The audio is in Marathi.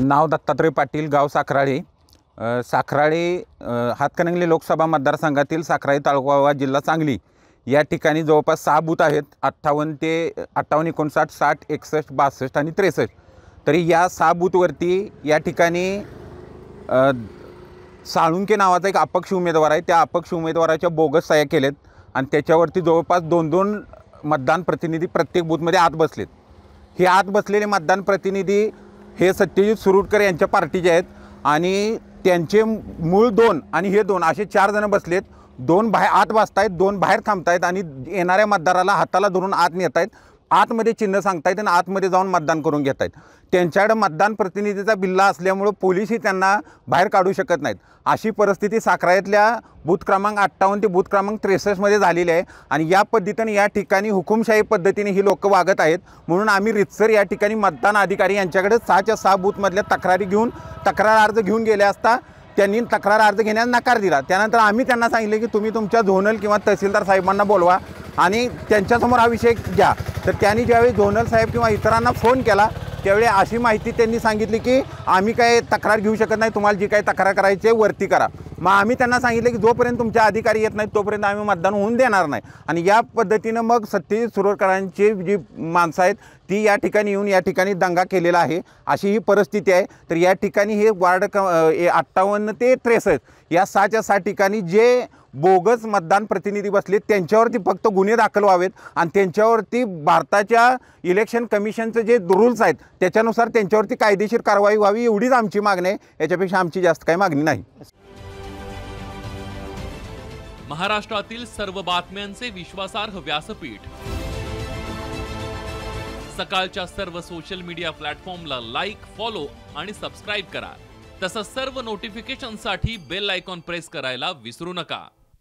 नाव दत्तात्रय पाटील, गाव साखराळे. साखराळे हातकणंगले लोकसभा मतदारसंघातील साखराळे तालुका जिल्हा सांगली या ठिकाणी जवळपास 6 बूथ आहेत. 58 ते 58, 59, 60, 61, 62 आणि 63. तरी या 6 बूथवरती या ठिकाणी साळुंके नावाचा एक अपक्ष उमेदवार आहे. त्या अपक्ष उमेदवाराच्या बोगस सह्या केलेत आणि त्याच्यावरती जवळपास 2-2 मतदान प्रतिनिधी प्रत्येक बूथमध्ये आत बसलेत. हे आत बसलेले मतदान प्रतिनिधी हे सत्यजित सुरुटकर यांच्या पार्टीचे आहेत आणि त्यांचे मूळ 2 आणि हे 2 असे 4 जण बसलेत. 2 बाहेर आत बसतायत, 2 बाहेर थांबतायत आणि येणाऱ्या मतदाराला हाताला धरून आत नेत आहेत. आतमध्ये चिन्ह सांगतायत आणि आतमध्ये जाऊन मतदान करून घेत आहेत. त्यांच्याकडे मतदान प्रतिनिधीचा बिल्ला असल्यामुळं पोलिसही त्यांना बाहेर काढू शकत नाहीत. अशी परिस्थिती साखराळ्यातल्या बूथ क्रमांक 58 ते बूथ क्रमांक 63 झालेली आहे आणि या पद्धतीने या ठिकाणी हुकुमशाही पद्धतीने ही लोक वागत आहेत. म्हणून आम्ही रितसर या ठिकाणी मतदान अधिकारी यांच्याकडे 6च्या 6 बूथमधल्या तक्रार अर्ज घेऊन गेले असता त्यांनी तक्रार अर्ज घेण्यास नकार दिला. त्यानंतर आम्ही त्यांना सांगितले की तुम्ही तुमच्या झोनल किंवा तहसीलदार साहेबांना बोलवा आणि त्यांच्यासमोर हा विषय घ्या. तर त्यांनी ज्यावेळी झोनल साहेब किंवा इतरांना फोन केला त्यावेळी अशी माहिती त्यांनी सांगितली की आम्ही काय तक्रार घेऊ शकत नाही, तुम्हाला जी काही तक्रार करायची आहे वरती करा. मग आम्ही त्यांना सांगितलं की जोपर्यंत तुमचे अधिकारी येत नाहीत तोपर्यंत आम्ही मतदान होऊन देणार नाही. आणि या पद्धतीनं मग सत्यजित सुरुटकरांची जी माणसं आहेत ती या ठिकाणी येऊन या ठिकाणी दंगा केलेला आहे. अशी ही परिस्थिती आहे. तर या ठिकाणी हे वार्ड 58 ते 63 या 6च्या 6 ठिकाणी जे बोगस मतदान प्रतिनिधी बसले त्यांच्यावरती फक्त गुन्हे दाखल व्हावेत आणि त्यांच्यावरती भारताच्या इलेक्शन कमिशनचे जे रूल्स आहेत त्याच्यानुसार त्यांच्यावरती कायदेशीर कारवाई व्हावी एवढीच आमची मागणी आहे. याच्यापेक्षा आमची जास्त काही मागणी नाही. महाराष्ट्रातील सर्व बातम्यांचे विश्वासार्ह व्यासपीठ सकाळच्या सर्व सोशल मीडिया प्लॅटफॉर्मला लाईक, फॉलो आणि सबस्क्राईब करा. तसंच सर्व नोटिफिकेशनसाठी बेल आयकॉन प्रेस करायला विसरू नका.